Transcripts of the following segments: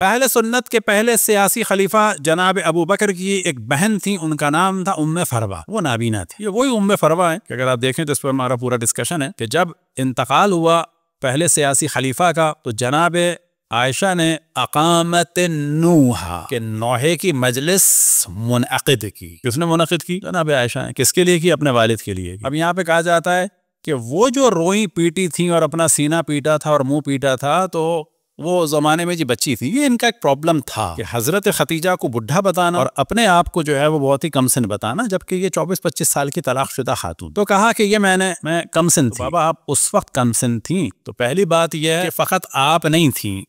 اہل سنت کے پہلے سیاسی خلیفہ جناب ابو بکر کی ایک بہن تھی، ان کا نام تھا ام فروا، وہ نابینا تھی۔ یہ وہی ام فروا ہے کہ اگر آپ دیکھیں تو اس پر ہمارا پورا ڈسکشن ہے کہ جب انتقال ہوا پہلے سیاسی خلیفہ کا تو جناب عائشہ نے اقامت نوحہ کہ نوحے کی مجلس منعقد کی۔ کس نے منعقد کی؟ جناب عائشہ نے۔ کس کے لیے کی؟ اپنے والد کے لیے۔ اب یہاں پہ کہا جاتا ہے کہ وہ جو روئی پیٹی تھیں اور اپنا سینہ پیٹا تھا اور منہ پیٹا تھا، تو وہ زمانے میں جی بچی تھی، یہ ان کا ایک پرابلم تھا کہ حضرت ختیجہ کو بڈھا بتانا اور اپنے آپ کو جو ہے وہ بہت ہی کم سن بتانا، جبکہ یہ 24-25 سال کی طلاق شدہ خاتون۔ تو کہا کہ یہ میں کم سن تھی۔ بابا آپ اس وقت کم سن تھیں تو پہلی بات یہ ہے کہ فقط آپ نہیں تھیں،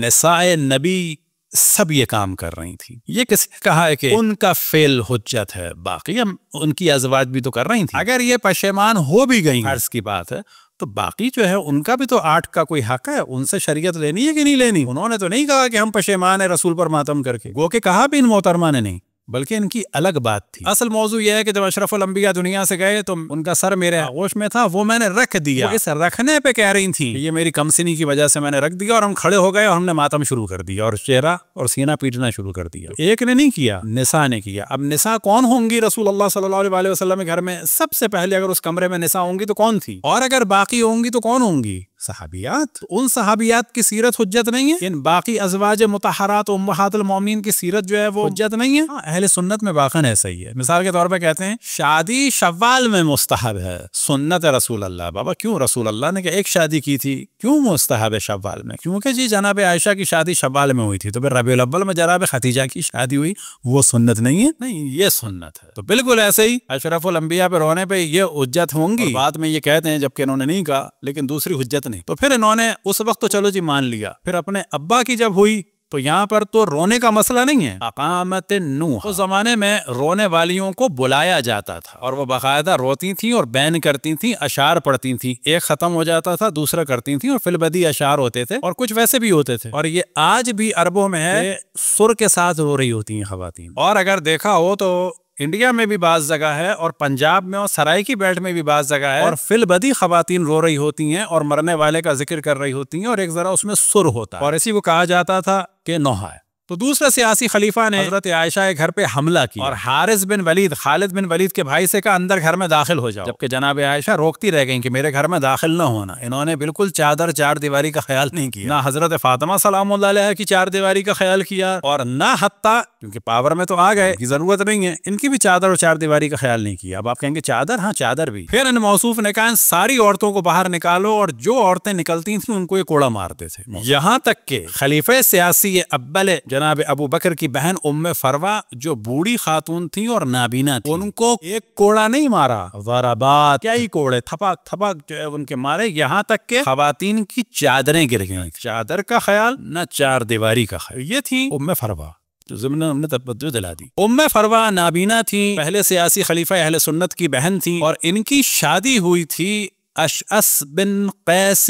نساء نبی سب یہ کام کر رہی تھی۔ یہ کس نے کہا ہے کہ ان کا فعل حجت ہے، باقی ہم ان کی ازواج بھی تو کر رہی تھیں۔ اگر یہ پشیمان ہو بھی گئی عرض کی بات ہے تو باقی جو ہے ان کا بھی تو 8 کا کوئی حق ہے، ان سے شریعت لینی ہے کہ نہیں لینی؟ انہوں نے تو نہیں کہا کہ ہم پشیمان ہیں رسول پر ماتم کر کے، گو کہ کہا بھی ان محترمہ نے نہیں، بلکہ ان کی الگ بات تھی۔ اصل موضوع یہ ہے کہ جب اشرف الانبیاء دنیا سے گئے تو ان کا سر میرے آغوش میں تھا، وہ میں نے رکھ دیا۔ اس رکھنے پہ کہہ رہی تھیں کہ یہ میری کم سنی کی وجہ سے میں نے رکھ دیا، اور ہم کھڑے ہو گئے اور ہم نے ماتم شروع کر دیا اور چہرہ اور سینہ پیٹنا شروع کر دیا۔ ایک نے نہیں کیا، نساء نے کیا۔ اب نساء کون ہوں گی رسول اللہ صلی اللہ علیہ وسلم کے گھر میں؟ سب سے پہلے اگر اس کمرے میں نساء ہوں گی تو کون تھی؟ اور اگر باقی ہوں گی تو کون ہوں گی؟ صحابیات۔ ان صحابیات کی سیرت حجت نہیں ہے؟ ان باقی ازواج مطہرات امہات المومنین کی سیرت جو ہے وہ حجت نہیں ہے؟ اہل سنت میں واقعاً ایسا ہی ہے۔ مثال کے طور پہ کہتے ہیں شادی شوال میں مستحب ہے، سنت رسول اللہ۔ بابا کیوں؟ رسول اللہ نے کہ ایک شادی کی تھی، کیوں مستحب ہے شوال میں؟ کیونکہ جی جناب عائشہ کی شادی شوال میں ہوئی تھی، تو پھر ربیع الاول میں جناب ختیجہ کی شادی ہوئی، وہ سنت نہیں ہے؟ نہیں، یہ سنت ہے۔ تو بالکل ایسے ہی اشرف الانبیاء پہ رونے پہ یہ حجت ہوں گی، بعد میں یہ کہتے ہیں جبکہ انہوں نے نہیں کہا، لیکن دوسری حجت نہیں۔ تو پھر انہوں نے اس وقت تو چلو جی مان لیا، پھر اپنے ابا کی جب ہوئی تو یہاں پر تو رونے کا مسئلہ نہیں ہے۔ اقامت نوح، اس زمانے میں رونے والیوں کو بلایا جاتا تھا اور وہ باقاعدہ روتی تھیں اور بین کرتی تھیں، اشعار پڑھتی تھیں، ایک ختم ہو جاتا تھا دوسرا کرتی تھیں، اور فی البدی اشعار ہوتے تھے اور کچھ ویسے بھی ہوتے تھے۔ اور یہ آج بھی عربوں میں ہے، سر کے ساتھ رو رہی ہوتی ہیں خواتین۔ اور اگر دیکھا ہو تو انڈیا میں بھی بعض جگہ ہے، اور پنجاب میں اور سرائے کی بیلٹ میں بھی بعض جگہ ہے، اور فی البدی خواتین رو رہی ہوتی ہیں اور مرنے والے کا ذکر کر رہی ہوتی ہیں، اور ایک ذرا اس میں سر ہوتا ہے، اور اسی کو کہا جاتا تھا کہ نوحہ ہے۔ تو دوسرے سیاسی خلیفہ نے حضرت عائشہ کے گھر پہ حملہ کیا اور حارث بن ولید، خالد بن ولید کے بھائی سے کہا اندر گھر میں داخل ہو جاؤ، جبکہ جناب عائشہ روکتی رہ گئیں کہ میرے گھر میں داخل نہ ہونا۔ انہوں نے بالکل چار دیواری کا خیال نہیں کیا، نہ حضرت فاطمہ سلام اللہ علیہ کی 4 دیواری کا خیال کیا، اور نہ حتیٰ کیونکہ پاور میں تو آ گئے کی ضرورت نہیں ہے، ان کی بھی چادر اور 4 دیواری کا خیال نہیں کیا۔ اب آپ کہیں گے چادر، ہاں چادر بھی۔ پھر ان موصوف نے کہا ساری عورتوں کو باہر نکالو، اور جو عورتیں نکلتی تھیں ان کو یہ کوڑا مارتے تھے، یہاں تک کہ خلیفہ سیاسی اول جناب ابو بکر کی بہن ام فروا جو بوڑھی خاتون تھی اور نابینا تھی، ان کو ایک کوڑا نہیں مارا، ضربات، کیا ہی کوڑے، تھپک تھپک جو ہے ان کے مارے، یہاں تک کہ خواتین کی چادریں گر گئیں۔ چادر کا خیال نہ 4 دیواری کا خیال۔ یہ تھی ام فروا جو ضمن ہم نے توجہ دلا دی۔ ام فروا نابینا تھی، پہلے سیاسی خلیفہ اہل سنت کی بہن تھی، اور ان کی شادی ہوئی تھی اشعث بن قیس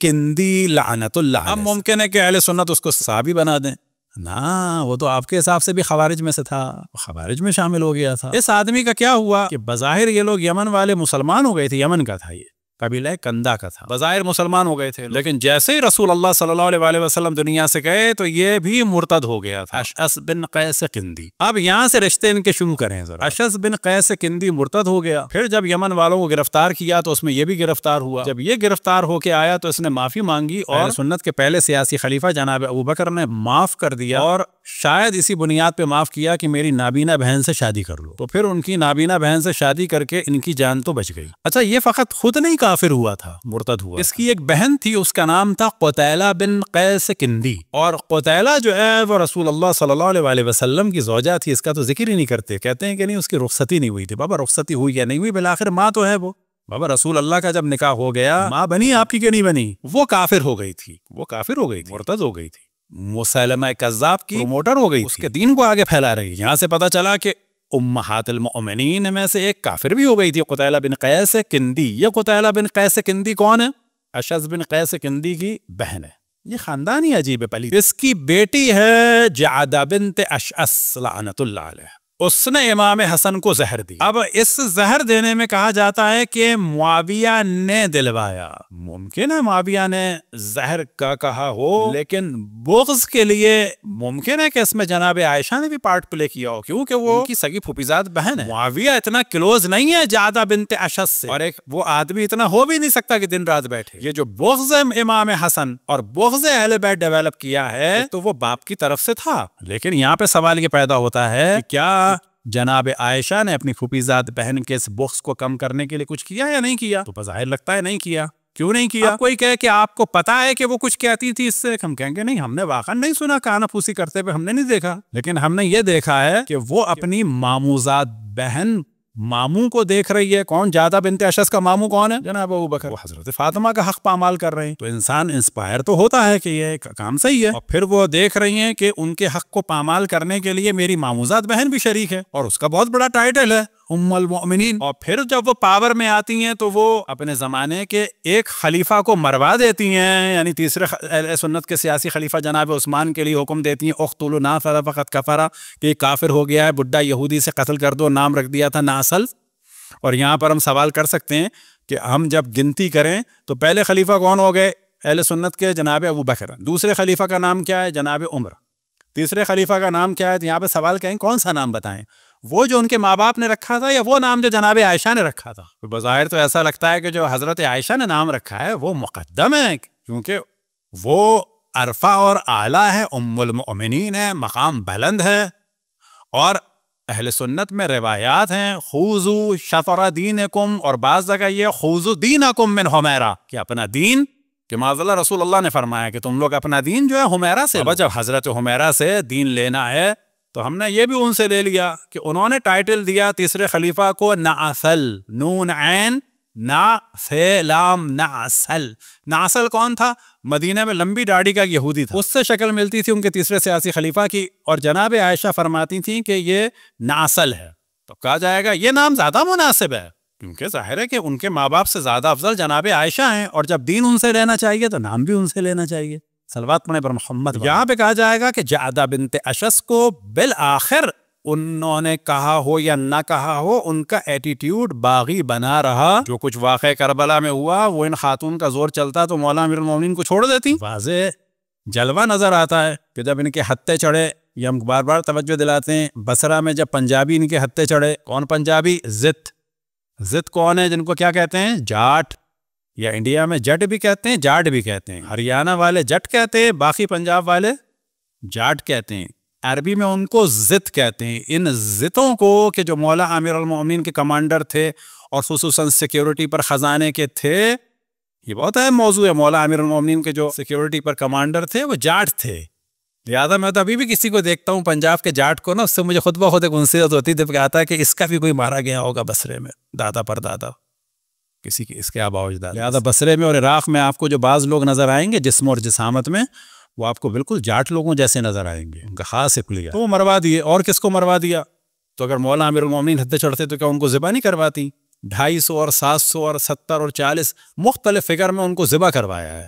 کندی لعنت اللہ علیہ۔ اب ممکن ہے کہ اہل سنت اس کو صحابی بنا دیں، نہ وہ تو آپ کے حساب سے بھی خوارج میں سے تھا، خوارج میں شامل ہو گیا تھا۔ اس آدمی کا کیا ہوا کہ بظاہر یہ لوگ یمن والے مسلمان ہو گئے تھے، یمن کا تھا، یہ قبیلہ کندا کا تھا، بظاہر مسلمان ہو گئے تھے، لیکن جیسے ہی رسول اللہ صلی اللہ علیہ وسلم دنیا سے گئے تو یہ بھی مرتد ہو گیا تھا، اشعث بن قیس کندی۔ اب یہاں سے رشتے ان کے شروع کریں ذرا۔ اشعث بن قیس کندی مرتد ہو گیا، پھر جب یمن والوں کو گرفتار کیا تو اس میں یہ بھی گرفتار ہوا، جب یہ گرفتار ہو کے آیا تو اس نے معافی مانگی، اور سنت کے پہلے سیاسی خلیفہ جناب ابو بکر نے معاف کر دیا، اور شاید اسی بنیاد پہ معاف کیا کہ میری نابینا بہن سے شادی کر لو، تو پھر ان کی نابینا بہن سے شادی کر کے ان کی جان تو بچ گئی۔ اچھا، یہ فقط خود نہیں کافر ہوا تھا، مرتد ہوا، اس کی ایک بہن تھی، اس کا نام تھا قتیلہ بن قیس کندی، اور قتیلہ جو ہے وہ رسول اللہ صلی اللہ علیہ وسلم کی زوجہ تھی، اس کا تو ذکر ہی نہیں کرتے، کہتے ہیں کہ نہیں اس کی رخصتی نہیں ہوئی تھی۔ بابا رخصتی ہوئی یا نہیں ہوئی، بالآخر ماں تو ہے وہ۔ بابا رسول اللہ کا جب نکاح ہو گیا، ماں بنی آپ کی کہ نہیں بنی؟ وہ کافر ہو گئی تھی، مرتد ہو گئی تھی، مسیلمہ کذاب کی پروموٹر ہو گئی، اس کے دین کو آگے پھیلا رہی۔ یہاں سے پتہ چلا کہ امہات المؤمنین میں سے ایک کافر بھی ہو گئی تھی، قتیلہ بن قیس کندی۔ یہ قتیلہ بن قیس کندی کون ہے؟ اشعث بن قیس کندی کی بہن ہے۔ یہ خاندان ہی عجیب ہے پلید۔ اس کی بیٹی ہے جعدہ بنت اشعث لعنت اللہ علیہ، اس نے امام حسن کو زہر دی. اب اس زہر دینے میں کہا جاتا ہے کہ معاویہ نے دلوایا. ممکن ہے معاویہ نے زہر کا کہا ہو, لیکن بغض کے لیے ممکن ہے کہ اس میں جناب عائشہ نے بھی پارٹ پلے کیا ہو, کیونکہ وہ ان کی سگی پھوپھیزاد بہن ہے. معاویہ اتنا کلوز نہیں ہے جعدہ بنت اشس سے, اور ایک وہ آدمی اتنا ہو بھی نہیں سکتا کہ دن رات بیٹھے. یہ جو بغض امام حسن اور بغض اہل بیت ڈیولپ کیا ہے تو وہ باپ کی طرف سے تھا. لیکن یہاں پہ سوال یہ پیدا ہوتا ہے کہ کیا جناب عائشہ نے اپنی پھوپھیزاد بہن کے اس بغض کو کم کرنے کے لیے کچھ کیا یا نہیں کیا؟ تو بظاہر لگتا ہے نہیں کیا. کیوں نہیں کیا؟ کوئی کہے کہ آپ کو پتا ہے کہ وہ کچھ کہتی تھی, اس سے ہم کہیں گے نہیں, ہم نے واقعا نہیں سنا, کانا پھوسی کرتے ہوئے ہم نے نہیں دیکھا. لیکن ہم نے یہ دیکھا ہے کہ وہ اپنی ماموزاد بہن ماموں کو دیکھ رہی ہے. کون؟ جعدہ بنت اشس کا ماموں کون ہے؟ جناب ابو بکر. وہ حضرت فاطمہ کا حق پامال کر رہے ہیں. تو انسان انسپائر تو ہوتا ہے کہ یہ کام صحیح ہے, اور پھر وہ دیکھ رہی ہیں کہ ان کے حق کو پامال کرنے کے لیے میری ماموزاد بہن بھی شریک ہے, اور اس کا بہت بڑا ٹائٹل ہے ام المؤمنین. اور پھر جب وہ پاور میں آتی ہیں تو وہ اپنے زمانے کے ایک خلیفہ کو مروا دیتی ہیں, یعنی تیسرے اہل سنت کے سیاسی خلیفہ جناب عثمان کے لیے حکم دیتی ہیں اقتلوا ناصر فقد کفر, کہ کافر ہو گیا ہے, بڈھا یہودی سے قتل کر دو. نام رکھ دیا تھا ناصل. اور یہاں پر ہم سوال کر سکتے ہیں کہ ہم جب گنتی کریں تو پہلے خلیفہ کون ہو گئے اہل سنت کے؟ جناب ابو بکر. دوسرے خلیفہ کا نام کیا ہے؟ جناب عمر. تیسرے خلیفہ کا نام کیا ہے؟ تو یہاں پہ سوال کہیں کون سا نام بتائیں, وہ جو ان کے ماں باپ نے رکھا تھا یا وہ نام جو جناب عائشہ نے رکھا تھا؟ بظاہر تو ایسا لگتا ہے کہ جو حضرت عائشہ نے نام رکھا ہے وہ مقدم ہے, کیونکہ وہ عرفہ اور اعلیٰ ہے, ام المؤمنین ہے, مقام بلند ہے. اور اہل سنت میں روایات ہیں خوذوا شطر دینکم, اور بعض جگہ یہ خوذوا دینکم من حمیرہ, کہ اپنا دین, کہ معاذ اللہ رسول اللہ نے فرمایا کہ تم لوگ اپنا دین جو ہے حمیرہ سے. جب حضرت حمیرہ سے دین لینا ہے تو ہم نے یہ بھی ان سے لے لیا کہ انہوں نے ٹائٹل دیا تیسرے خلیفہ کو نعسل, نون عین نا سے لام نعسل. نعسل کون تھا؟ مدینہ میں لمبی داڑھی کا یہودی تھا, اس سے شکل ملتی تھی ان کے تیسرے سیاسی خلیفہ کی, اور جناب عائشہ فرماتی تھیں کہ یہ نعسل ہے. تو کہا جائے گا یہ نام زیادہ مناسب ہے, کیونکہ ظاہر ہے کہ ان کے ماں باپ سے زیادہ افضل جناب عائشہ ہیں, اور جب دین ان سے لینا چاہیے تو نام بھی ان سے لینا چاہیے. صلوات پڑھیں پر محمد. یہاں پہ کہا جائے گا کہ جعدہ بنت اشس کو بالآخر انہوں نے کہا ہو یا نہ کہا ہو, ان کا ایٹیٹیوڈ باغی بنا رہا. جو کچھ واقع کربلا میں ہوا وہ ان خاتون کا زور چلتا تو مولا امیر المومنین کو چھوڑ دیتی. واضح جلوہ نظر آتا ہے کہ جب ان کے ہتھے چڑھے, یہ ہم بار بار توجہ دلاتے ہیں, بصرہ میں جب پنجابی ان کے ہتھے چڑھے, کون پنجابی؟ زت. زت کون ہے؟ جن کو کیا کہتے ہیں؟ جاٹ, یا انڈیا میں جٹ بھی کہتے ہیں, جاٹ بھی کہتے ہیں. ہریانہ والے جٹ کہتے ہیں, باقی پنجاب والے جاٹ کہتے ہیں. عربی میں ان کو زت کہتے ہیں. ان زتوں کو, کہ جو مولا امیر المومنین کے کمانڈر تھے اور خصوصاً سیکیورٹی پر خزانے کے تھے, یہ بہت اہم موضوع ہے, مولا امیر المومنین کے جو سیکیورٹی پر کمانڈر تھے وہ جاٹ تھے. لہٰذا میں تو ابھی بھی کسی کو دیکھتا ہوں پنجاب کے جاٹ کو نا, اس سے مجھے خود بخود ایک انسیت ہوتی ہے, جب آتا ہے کہ اس کا بھی کوئی مارا گیا ہوگا بصرے میں, دادا پر دادا کسی کی, اس کے آبا و اجداد. لہٰذا بصرے میں اور عراق میں آپ کو جو بعض لوگ نظر آئیں گے جسم اور جسامت میں, وہ آپ کو بالکل جاٹ لوگوں جیسے نظر آئیں گے, ان کا خاص اقلیت. تو وہ مروا دیے. اور کس کو مروا دیا؟ تو اگر مولا امیر المومنین ہتھے چڑھتے تو کیا ان کو ذبح نہیں کرواتی؟ 250 اور 700 اور 70 اور 40 مختلف فگر میں ان کو ذبح کروایا ہے.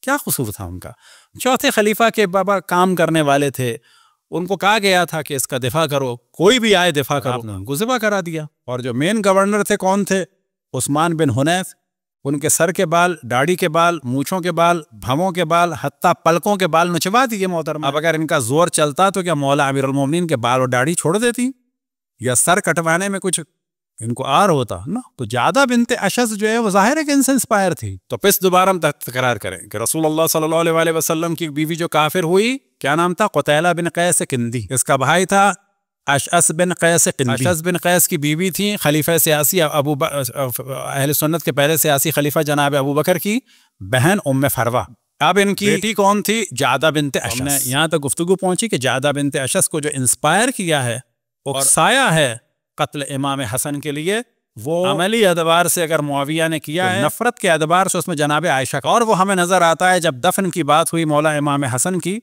کیا قصور تھا ان کا؟ چوتھے خلیفہ کے بابا کام کرنے والے تھے, ان کو کہا گیا تھا کہ اس کا دفاع کرو, کوئی بھی آئے دفاع کرو, ان کو ذبح کرا دیا. اور جو مین گورنر تھے کون تھے؟ عثمان بن حنیف. ان کے سر کے بال, داڑھی کے بال, مونچھوں کے بال, بھووں کے بال, حتیٰ پلکوں کے بال نچوا دیے محترم. اب اگر ان کا زور چلتا تو کیا مولا امیر المومنین کے بال اور داڑھی چھوڑ دیتی, یا سر کٹوانے میں کچھ ان کو آر ہوتا نا؟ تو جعدہ بنت اشس جو ہے وہ ظاہر ہے کہ ان سے انسپائر تھی. تو پس دوبارہ ہم تکرار کریں کہ رسول اللہ صلی اللہ علیہ وسلم کی بیوی جو کافر ہوئی, کیا نام تھا؟ قتیلہ بن قیس کندی. اس کا بھائی تھا اشعث بن قیس قندی. اشعث بن قیس کی بیوی تھی خلیفہ سیاسی اہل سنت کے پہلے سیاسی خلیفہ جناب ابو بکر کی بہن ام فروہ. اب ان کی بیٹی کون تھی؟ جعدہ بنت اشعث. ہم نے یہاں تک گفتگو پہنچی کہ جعدہ بنت اشعث کو جو انسپائر کیا ہے, اکسایا ہے قتل امام حسن کے لیے, وہ عملی اعتبار سے اگر معاویہ نے کیا ہے, نفرت کے اعتبار سے اس میں جناب عائشہ کا. اور وہ ہمیں نظر آتا ہے جب دفن کی بات ہوئی مولا امام حسن کی,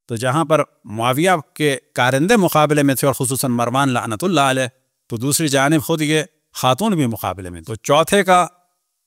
تو جہاں پر معاویہ کے کارندے مقابلے میں تھے اور خصوصاً مروان لعنت اللہ علیہ, تو دوسری جانب خود یہ خاتون بھی مقابلے میں. تو چوتھے کا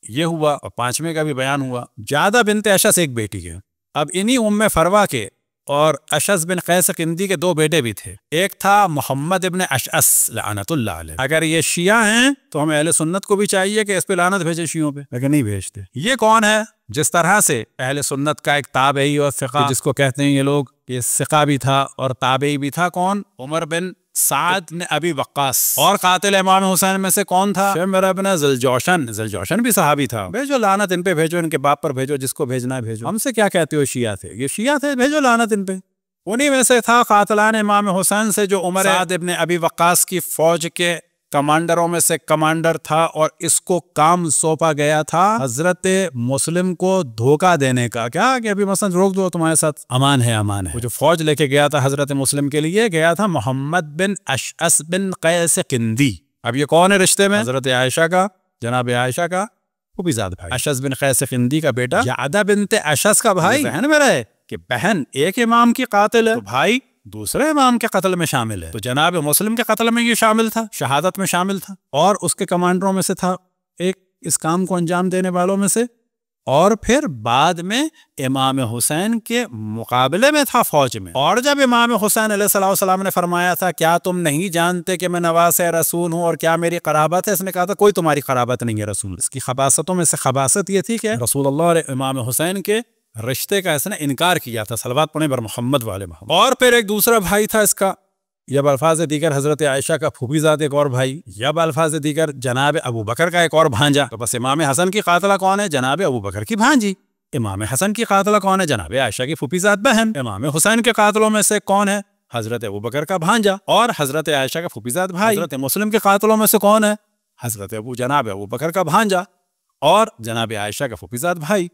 یہ ہوا اور پانچویں کا بھی بیان ہوا. جعدہ بنت اشعث ایک بیٹی ہے. اب انہی ام فروہ کے اور اشعث بن قیس قندی کے دو بیٹے بھی تھے، ایک تھا محمد ابن اشعث لعنت اللہ علیہ۔ اگر یہ شیعہ ہیں تو ہمیں اہل سنت کو بھی چاہیے کہ اس پہ لعنت بھیجے شیعوں پہ، لیکن نہیں بھیجتے۔ یہ کون ہے؟ جس طرح سے اہل سنت کا ایک تابعی اور ثقہ جس کو کہتے ہیں یہ لوگ، یہ ثقہ بھی تھا اور تابعی بھی تھا، کون؟ عمر بن سعد نے ابی وقاص۔ اور قاتل امام حسین میں سے کون تھا؟ شمر ابن ذوالجوشن۔ ذوالجوشن بھی صحابی تھا۔ بھیجو لعنت ان پہ، بھیجو ان کے باپ پر، بھیجو جس کو بھیجنا ہے بھیجو۔ ہم سے کیا کہتے ہو شیعہ تھے؟ یہ شیعہ تھے، بھیجو لعنت ان پہ۔ انہی میں سے تھا قاتلان امام حسین سے جو عمر سعد ابن ابی وقاص کی فوج کے کمانڈروں میں سے کمانڈر تھا، اور اس کو کام سونپا گیا تھا حضرت مسلم کو دھوکہ دینے کا۔ کیا کہ ابھی مثلا روک دو، تمہارے ساتھ امان ہے، امان ہے۔ وہ جو فوج لے کے گیا تھا حضرت مسلم کے لیے، گیا تھا محمد بن اشعث بن قیس قندی۔ اب یہ کون ہے رشتے میں؟ حضرت عائشہ کا، جناب عائشہ کا پھوپھی زاد بھائی، اشعث بن قیس قندی کا بیٹا، جعدہ بنت اشعث کا بھائی۔ بہن میں رہے کہ بہن ایک امام کی قاتل ہے تو بھائی دوسرے امام کے قتل میں شامل ہے، تو جناب مسلم کے قتل میں یہ شامل تھا، شہادت میں شامل تھا، اور اس کے کمانڈروں میں سے تھا ایک، اس کام کو انجام دینے والوں میں سے، اور پھر بعد میں امام حسین کے مقابلے میں تھا فوج میں۔ اور جب امام حسین علیہ السلام نے فرمایا تھا کیا تم نہیں جانتے کہ میں نواز رسول ہوں اور کیا میری قرابت ہے، اس نے کہا تھا کوئی تمہاری قرابت نہیں ہے رسول۔ اس کی خباستوں میں سے خباست یہ تھی کہ رسول اللہ اور امام حسین کے رشتے کا اس نے انکار کیا تھا، صلوات پڑھیں بر محمد والے محمد۔ اور پھر ایک دوسرا بھائی تھا اس کا، یا بالفاظ دیگر حضرت عائشہ کا پھوپھی زاد ایک اور بھائی، یا بالفاظ دیگر جناب ابو بکر کا ایک اور بھانجا۔ تو بس امام حسن کی قاتلہ کون ہے؟ جناب ابو بکر کی بھانجی۔ امام حسن کی قاتلہ کون ہے؟ جناب عائشہ کی پھوپھی زاد بہن۔ امام حسین کے قاتلوں میں سے کون ہے؟ حضرت ابو بکر کا بھانجا اور حضرت عائشہ کا پھوپھی زاد بھائی۔ حضرت مسلم کے قاتلوں میں سے کون ہے؟ حضرت جناب ابو بکر کا بھانجا اور جناب عائشہ کا پھوپھی زاد بھائی۔